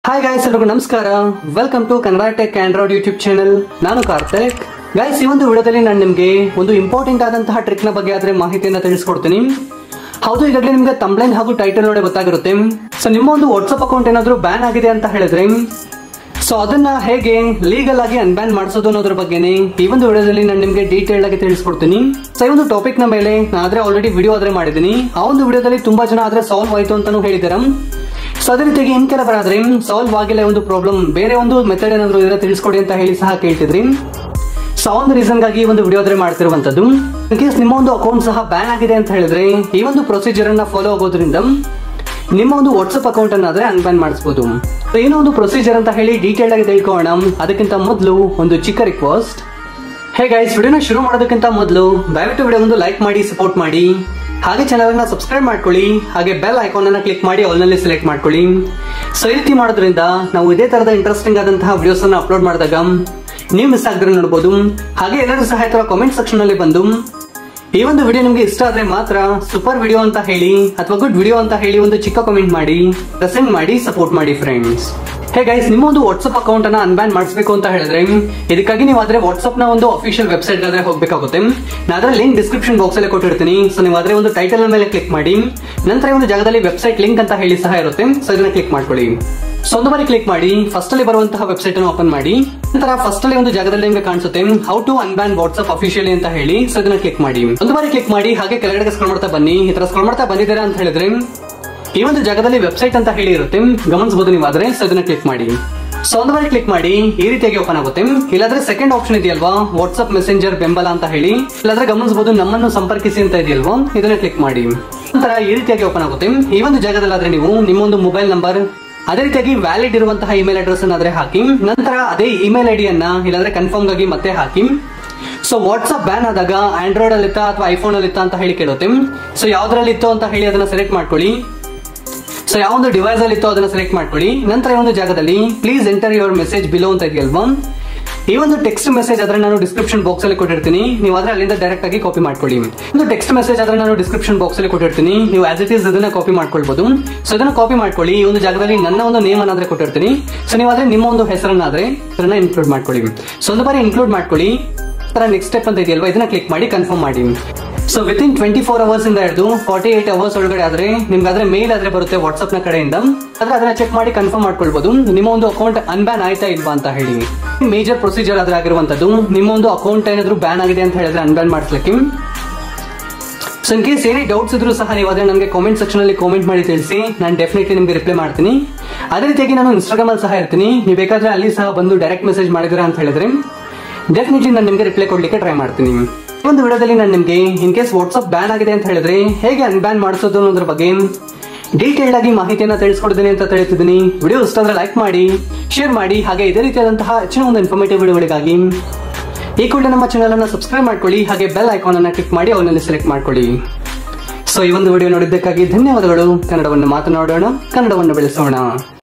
Hi guys, ಎಲ್ಲರಿಗೂ ನಮಸ್ಕಾರ. Welcome to Kannada tech android YouTube channel. ನಾನು ಕಾರ್ತಿಕ್. ಗೈಸ್, ಈ ಒಂದು ವಿಡಿಯೋದಲ್ಲಿ ನಾನು ನಿಮಗೆ ಒಂದು ಇಂಪಾರ್ಟೆಂಟ್ ಆದಂತಹ ಟ್ರಿಕ್ ನ ಬಗ್ಗೆ ಆದ್ರೆ ಮಾಹಿತಿಯನ್ನು ತಿಳಿಸ್ಕೊಡ್ತೀನಿ. ಹೌದು, ಈಗಾಗಲೇ ನಿಮ್ಗೆ ತಮ್ಲೈನ್ ಹಾಗೂ ಟೈಟಲ್ ನೋಡಿ ಗೊತ್ತಾಗಿರುತ್ತೆ. ಸೊ ನಿಮ್ಮ ಒಂದು ವಾಟ್ಸ್ಆಪ್ ಅಕೌಂಟ್ ಏನಾದ್ರು ಬ್ಯಾನ್ ಆಗಿದೆ ಅಂತ ಹೇಳಿದ್ರೆ ಸೊ ಅದನ್ನ ಹೇಗೆ ಲೀಗಲ್ ಆಗಿ ಅನ್ಬ್ಯಾನ್ ಮಾಡಿಸೋದು ಅನ್ನೋದ್ರ ಬಗ್ಗೆನೇ ಈ ಒಂದು ವಿಡಿಯೋದಲ್ಲಿ ನಾನು ನಿಮಗೆ ಡೀಟೇಲ್ ಆಗಿ ತಿಳಿಸ್ಕೊಡ್ತೀನಿ. ಸೊ ಈ ಒಂದು ಟಾಪಿಕ್ ನ ಮೇಲೆ ನಾನು ಆಲ್ರೆಡಿ ವಿಡಿಯೋ ಆದ್ರೆ ಮಾಡಿದ್ದೀನಿ. ಆ ಒಂದು ವಿಡಿಯೋದಲ್ಲಿ ತುಂಬಾ ಜನ ಆದ್ರೆ ಸಾಲ್ವ್ ಆಯ್ತು ಅಂತಾನು ಹೇಳಿದಾರೆ. ಸೊ ಅದೇ ರೀತಿಯಾಗಿ ಇನ್ ಕೆಲವರಾದ್ರೆ ಸಾಲ್ವ್ ಆಗಿಲ್ಲ ಒಂದು ಪ್ರಾಬ್ಲಮ್, ಬೇರೆ ಒಂದು ಮೆಥಡ್ ಏನಾದ್ರು ಇದ್ರೆ ತಿಳಿಸ್ಕೊಡಿ ಅಂತ ಹೇಳಿ ಸಹ ಕೇಳ್ತಿದ್ರಿ. ಸೊ ಒಂದು ರೀಸನ್ ಗಾಗಿ ಒಂದು ವಿಡಿಯೋ ಆದ್ರೆ ಮಾಡ್ತಿರುವಂತದ್ದು. ಇನ್ ಕೇಸ್ ನಿಮ್ಮ ಒಂದು ಅಕೌಂಟ್ ಸಹ ಬ್ಯಾನ್ ಆಗಿದೆ ಅಂತ ಹೇಳಿದ್ರೆ ಈ ಒಂದು ಪ್ರೊಸೀಜರ್ ಅನ್ನ ಫಾಲೋ ಆಗೋದ್ರಿಂದ ನಿಮ್ಮ ಒಂದು ವಾಟ್ಸ್ಆಪ್ ಅಕೌಂಟ್ ಅನ್ನ ಆದ್ರೆ ಅನ್ಬ್ಯಾನ್ ಮಾಡಿಸಬಹುದು. ಏನೋ ಒಂದು ಪ್ರೊಸೀಜರ್ ಅಂತ ಹೇಳಿ ಡೀಟೇಲ್ ಆಗಿ ತಿಳ್ಕೊಳ್ಳೋಣ. ಅದಕ್ಕಿಂತ ಮೊದಲು ಒಂದು ಚಿಕ್ಕ ರಿಕ್ವೆಸ್ಟ್. ಹೇ ಗೈಸ್, ವಿಡಿಯೋನ ಶುರು ಮಾಡೋದಕ್ಕಿಂತ ಮೊದಲು ದಯವಿಟ್ಟು ವಿಡಿಯೋ ಒಂದು ಲೈಕ್ ಮಾಡಿ, ಸಪೋರ್ಟ್ ಮಾಡಿ, ಹಾಗೆ ಚಾನಲ್ ಅನ್ನ ಸಬ್ಸ್ಕ್ರೈಬ್ ಮಾಡ್ಕೊಳ್ಳಿ, ಹಾಗೆ ಬೆಲ್ ಐಕಾನ್ ಅನ್ನ ಕ್ಲಿಕ್ ಮಾಡಿ ಆಲ್ ನಲ್ಲಿ ಸೆಲೆಕ್ಟ್ ಮಾಡ್ಕೊಳ್ಳಿ. ಸೊ ಈ ರೀತಿ ಮಾಡೋದ್ರಿಂದ ನಾವು ಇದೇ ತರದ ಇಂಟ್ರೆಸ್ಟಿಂಗ್ ಆದಂತಹ ವಿಡಿಯೋಸ್ ಅನ್ನ ಅಪ್ಲೋಡ್ ಮಾಡಿದಾಗ ನೀವು ಮಿಸ್ ಆಗದ್ರೆ ನೋಡಬಹುದು. ಹಾಗೆ ಎಲ್ಲರೂ ಸಹ ಈ ತರ ಕಾಮೆಂಟ್ ಸೆಕ್ಷನ್ ಅಲ್ಲಿ ಬಂದು ಈ ಒಂದು ವಿಡಿಯೋ ನಿಮ್ಗೆ ಇಷ್ಟ ಆದ್ರೆ ಮಾತ್ರ ಸೂಪರ್ ವಿಡಿಯೋ ಅಂತ ಹೇಳಿ ಅಥವಾ ಗುಡ್ ವಿಡಿಯೋ ಅಂತ ಹೇಳಿ ಒಂದು ಚಿಕ್ಕ ಕಾಮೆಂಟ್ ಮಾಡಿ ಪ್ರೆಸೆಂಟ್ ಮಾಡಿ ಸಪೋರ್ಟ್ ಮಾಡಿ ಫ್ರೆಂಡ್ಸ್. ಹೇ ಗೈಸ್, ನಿಮ್ಮ ಒಂದು ವಾಟ್ಸ್ಆಪ್ ಅಕೌಂಟ್ ಅನ್ನ ಅನ್ಬ್ಯಾನ್ ಮಾಡಿಸಬೇಕು ಅಂತ ಹೇಳಿದ್ರೆ ಇದಕ್ಕಾಗಿ ನೀವು ಆದ್ರೆ ವಾಟ್ಸ್ಆಪ್ ನ ಒಂದು ಅಫಿಷಿಯಲ್ ವೆಬ್ಸೈಟ್ ಆದ್ರೆ ಹೋಗಬೇಕಾಗುತ್ತೆ. ನಾನು ಅದರ ಲಿಂಕ್ ಡಿಸ್ಕ್ರಿಪ್ಷನ್ ಬಾಕ್ಸ್ ಅಲ್ಲಿ ಕೊಟ್ಟಿರ್ತೀನಿ. ಸೊ ನೀವು ಆದ್ರೆ ಒಂದು ಟೈಟಲ್ ಮೇಲೆ ಕ್ಲಿಕ್ ಮಾಡಿ, ನಂತರ ಒಂದು ಜಾಗದಲ್ಲಿ ವೆಬ್ಸೈಟ್ ಲಿಂಕ್ ಅಂತ ಹೇಳಿ ಸಹ ಇರುತ್ತೆ. ಸೊ ಇದನ್ನ ಕ್ಲಿಕ್ ಮಾಡ್ಕೊಳ್ಳಿ. ಸೊ ಒಂದು ಬಾರಿ ಕ್ಲಿಕ್ ಮಾಡಿ ಫಸ್ಟ್ ಅಲ್ಲಿ ಬರುವಂತಹ ವೆಬ್ಸೈಟ್ ಅನ್ನು ಓಪನ್ ಮಾಡಿ. ನಂತರ ಫಸ್ಟ್ ಅಲ್ಲಿ ಒಂದು ಜಾಗದಲ್ಲಿ ನಿಮಗೆ ಕಾಣಿಸುತ್ತೆ how to unban WhatsApp officially ಅಂತ ಹೇಳಿ. ಸೊ ಇದನ್ನ ಕ್ಲಿಕ್ ಮಾಡಿ. ಒಂದು ಬಾರಿ ಕ್ಲಿಕ್ ಮಾಡಿ ಹಾಗೆ ಕೆಳಗಡೆ ಸ್ಕ್ರಾಲ್ ಮಾಡ್ತಾ ಬನ್ನಿ. ಈ ತರ ಸ್ಕ್ರಾಲ್ ಮಾಡ್ತಾ ಬಂದಿದ್ದೀರಾ ಅಂತ ಹೇಳಿದ್ರೆ ಈ ಒಂದು ಜಾಗದಲ್ಲಿ ವೆಬ್ಸೈಟ್ ಅಂತ ಹೇಳಿ ಇರುತ್ತೆ, ಗಮನಿಸಬಹುದು ನೀವು ಆದ್ರೆ. ಸೊ ಇದನ್ನ ಕ್ಲಿಕ್ ಮಾಡಿ. ಸೊ ಒಂದು ಬಾರಿ ಕ್ಲಿಕ್ ಮಾಡಿ ಈ ರೀತಿಯಾಗಿ ಓಪನ್ ಆಗುತ್ತೆ. ಇಲ್ಲಾದ್ರೆ ಸೆಕೆಂಡ್ ಆಪ್ಷನ್ ಇದೆಯಲ್ವಾ, ವಾಟ್ಸ್ಆಪ್ ಮೆಸೆಂಜರ್ ಬೆಂಬಲ ಅಂತ ಹೇಳಿ, ಇಲ್ಲಾದ್ರೆ ಗಮನಿಸಬಹುದು ನಮ್ಮನ್ನು ಸಂಪರ್ಕಿಸಿ ಅಂತ ಇದೆಯಲ್ವಾ, ಇದನ್ನ ಕ್ಲಿಕ್ ಮಾಡಿ. ನಂತರ ಈ ರೀತಿಯಾಗಿ ಓಪನ್ ಆಗುತ್ತೆ. ಈ ಒಂದು ಜಾಗದಲ್ಲಿ ಆದ್ರೆ ನೀವು ನಿಮ್ಮ ಒಂದು ಮೊಬೈಲ್ ನಂಬರ್, ಅದೇ ರೀತಿಯಾಗಿ ವ್ಯಾಲಿಡ್ ಇರುವಂತಹ ಇಮೇಲ್ ಅಡ್ರೆಸ್ ಅನ್ನಾದ್ರೆ ಹಾಕಿ, ನಂತರ ಅದೇ ಇಮೇಲ್ ಐಡಿ ಅನ್ನ ಇಲ್ಲಾಂದ್ರೆ ಕನ್ಫರ್ಮ್ ಆಗಿ ಮತ್ತೆ ಹಾಕಿ. ಸೊ ವಾಟ್ಸ್ಆಪ್ ಬ್ಯಾನ್ ಆದಾಗ ಆಂಡ್ರಾಯ್ಡ್ ಅಲ್ಲಿ ಇತ್ತ ಅಥವಾ ಐಫೋನ್ ಅಲ್ಲಿ ಇತ್ತ ಅಂತ ಹೇಳಿ ಕೇಳುತ್ತೆ. ಸೊ ಯಾವ್ದ್ರಲ್ಲಿ ಇತ್ತು ಅಂತ ಹೇಳಿ ಅದನ್ನ ಸೆಲೆಕ್ಟ್ ಮಾಡ್ಕೊಳ್ಳಿ. ಸೊ ಯಾವ ಒಂದು ಡಿವೈಸ್ ಅಲ್ಲಿ ಇತ್ತು ಅದನ್ನ ಸೆಲೆಕ್ಟ್ ಮಾಡ್ಕೊಳ್ಳಿ. ನಂತರ ಈ ಒಂದು ಜಾಗದಲ್ಲಿ please enter your message below ಅಂತ ಇದೆಯಲ್ವಾ, ಈ ಒಂದು ಟೆಕ್ಸ್ಟ್ ಮೆಸೇಜ್ ಆದ್ರೆ ನಾನು ಡಿಸ್ಕ್ರಿಪ್ಷನ್ ಬಾಕ್ಸ್ ಅಲ್ಲಿ ಕೊಟ್ಟಿರ್ತೀನಿ. ನೀವು ಆದ್ರೆ ಅಲ್ಲಿಂದ ಡೈರೆಕ್ಟ್ ಆಗಿ ಕಾಪಿ ಮಾಡ್ಕೊಳ್ಳಿ. ಒಂದು ಟೆಕ್ಸ್ಟ್ ಮೆಸೇಜ್ ಆದ್ರೆ ನಾನು ಡಿಸ್ಕ್ರಿಪ್ಷನ್ ಬಾಕ್ಸ್ ಅಲ್ಲಿ ಕೊಟ್ಟಿರ್ತೀನಿ. ನೀವು ಆಸ್ ಇಟ್ ಈಸ್ ಅದನ್ನ ಕಾಪಿ ಮಾಡ್ಕೊಳ್ಬಹುದು. ಸೊ ಇದನ್ನ ಕಾಪಿ ಮಾಡ್ಕೊಳ್ಳಿ. ಈ ಒಂದು ಜಾಗದಲ್ಲಿ ನನ್ನ ಒಂದು ನೇಮ್ ಅನ್ನಾದ್ರೆ ಕೊಟ್ಟಿರ್ತೀನಿ. ಸೊ ನೀವು ಆದ್ರೆ ನಿಮ್ಮ ಒಂದು ಹೆಸರನ್ನಾದ್ರೆ ಅದನ್ನ ಇನ್ಕ್ಲೂಡ್ ಮಾಡ್ಕೊಳ್ಳಿ. ಸೊ ಒಂದು ಬಾರಿ ಇನ್ಕ್ಲೂಡ್ ಮಾಡ್ಕೊಳ್ಳಿ. ನೆಕ್ಸ್ಟ್ ಸ್ಟೆಪ್ ಅಂತ ಇದೆಯಲ್ವಾ, ಇದನ್ನ ಕ್ಲಿಕ್ ಮಾಡಿ ಕನ್ಫರ್ಮ್ ಮಾಡಿ. ಸೊ ವಿತಿನ್ 24 ಅವರ್ಸ್ ಇಂದ ಹಿಡಿದು 48 ಅವರ್ಸ್ ಒಳಗಡೆ ಆದ್ರೆ ನಿಮ್ಗಾದ್ರೆ ಮೇಲ್ ಆದ್ರೆ ಬರುತ್ತೆ ವಾಟ್ಸ್ಆಪ್ ನ ಕಡೆಯಿಂದ. ಆದ್ರೆ ಅದನ್ನ ಚೆಕ್ ಮಾಡಿ ಕನ್ಫರ್ಮ್ ಮಾಡ್ಕೊಳ್ಬಹುದು ನಿಮ್ಮ ಒಂದು ಅಕೌಂಟ್ ಅನ್ಬ್ಯಾನ್ ಆಯ್ತಾ ಇಲ್ವಾ ಅಂತ ಹೇಳಿ. ಮೇಜರ್ ಪ್ರೊಸೀಜರ್ ಆದ್ರೆ ಆಗಿರುವಂತದ್ದು. ನಿಮ್ಮ ಒಂದು ಅಕೌಂಟ್ ಏನಾದ್ರು ಬ್ಯಾನ್ ಆಗಿದೆ ಅಂತ ಹೇಳಿದ್ರೆ ಅನ್ಬ್ಯಾನ್ ಮಾಡಿಸ್ಲಿಕ್ಕೆ. ಸೊ ಇನ್ ಕೇಸ್ ಏನೇ ಡೌಟ್ಸ್ ಇದ್ರು ಸಹ ನೀವು ಅದೇ ನನಗೆ ಕಾಮೆಂಟ್ ಸೆಕ್ಷನ್ ಅಲ್ಲಿ ಕಾಮೆಂಟ್ ಮಾಡಿ ತಿಳಿಸಿ. ನಾನು ಡೆಫಿನೆಟ್ಲಿ ನಿಮ್ಗೆ ರಿಪ್ಲೈ ಮಾಡ್ತೀನಿ. ಅದೇ ರೀತಿಯಾಗಿ ನಾನು ಇನ್ಸ್ಟಾಗ್ರಾಮ್ ಅಲ್ಲಿ ಸಹ ಇರ್ತೀನಿ. ನೀವು ಬೇಕಾದ್ರೆ ಅಲ್ಲಿ ಸಹ ಬಂದು ಡೈರೆಕ್ಟ್ ಮೆಸೇಜ್ ಮಾಡಿದಿರಾ ಅಂತ ಹೇಳಿದ್ರೆ ಡೆಫಿನೆಟ್ಲಿ ನಾನು ನಿಮ್ಗೆ ರಿಪ್ಲೈ ಕೊಡ್ಲಿಕ್ಕೆ ಟ್ರೈ ಮಾಡ್ತೀನಿ. ಒಂದು ವಿಡಿಯೋದಲ್ಲಿ ನಾನು ನಿಮ್ಗೆ ಇನ್ ಕೇಸ್ ವಾಟ್ಸ್ಆಪ್ ಬ್ಯಾನ್ ಆಗಿದೆ ಅಂತ ಹೇಳಿದ್ರೆ ಹೇಗೆ ಅನ್ಬ್ಯಾನ್ ಮಾಡಿಸೋದು ಅನ್ನೋದ್ರ ಬಗ್ಗೆ ಡೀಟೇಲ್ ಆಗಿ ಮಾಹಿತಿಯನ್ನ ತಿಳಿಸ್ಕೊಡ್ತೀನಿ ಅಂತ ತಿಳಿಸಿದ್ದೀನಿ. ವಿಡಿಯೋ ಇಷ್ಟ ಆದ್ರೆ ಲೈಕ್ ಮಾಡಿ, ಶೇರ್ ಮಾಡಿ, ಹಾಗೆ ಇದೇ ರೀತಿಯಾದಂತಹ ಹೆಚ್ಚಿನ ಒಂದು ಇನ್ಫಾರ್ಮೇಟಿವ್ ವಿಡಿಯೋಗಳಿಗಾಗಿ ಈ ಕೂಡಲೇ ನಮ್ಮ ಚಾನಲ್ ಅನ್ನ ಸಬ್ಸ್ಕ್ರೈಬ್ ಮಾಡ್ಕೊಳ್ಳಿ, ಹಾಗೆ ಬೆಲ್ ಐಕಾನ್ ಅನ್ನ ಕ್ಲಿಕ್ ಮಾಡಿ ಅವನಲ್ಲಿ ಸೆಲೆಕ್ಟ್ ಮಾಡ್ಕೊಳ್ಳಿ. ಸೊ ಈ ಒಂದು ವಿಡಿಯೋ ನೋಡಿದ್ದಕ್ಕಾಗಿ ಧನ್ಯವಾದಗಳು. ಕನ್ನಡವನ್ನು ಮಾತನಾಡೋಣ, ಕನ್ನಡವನ್ನು ಬೆಳೆಸೋಣ.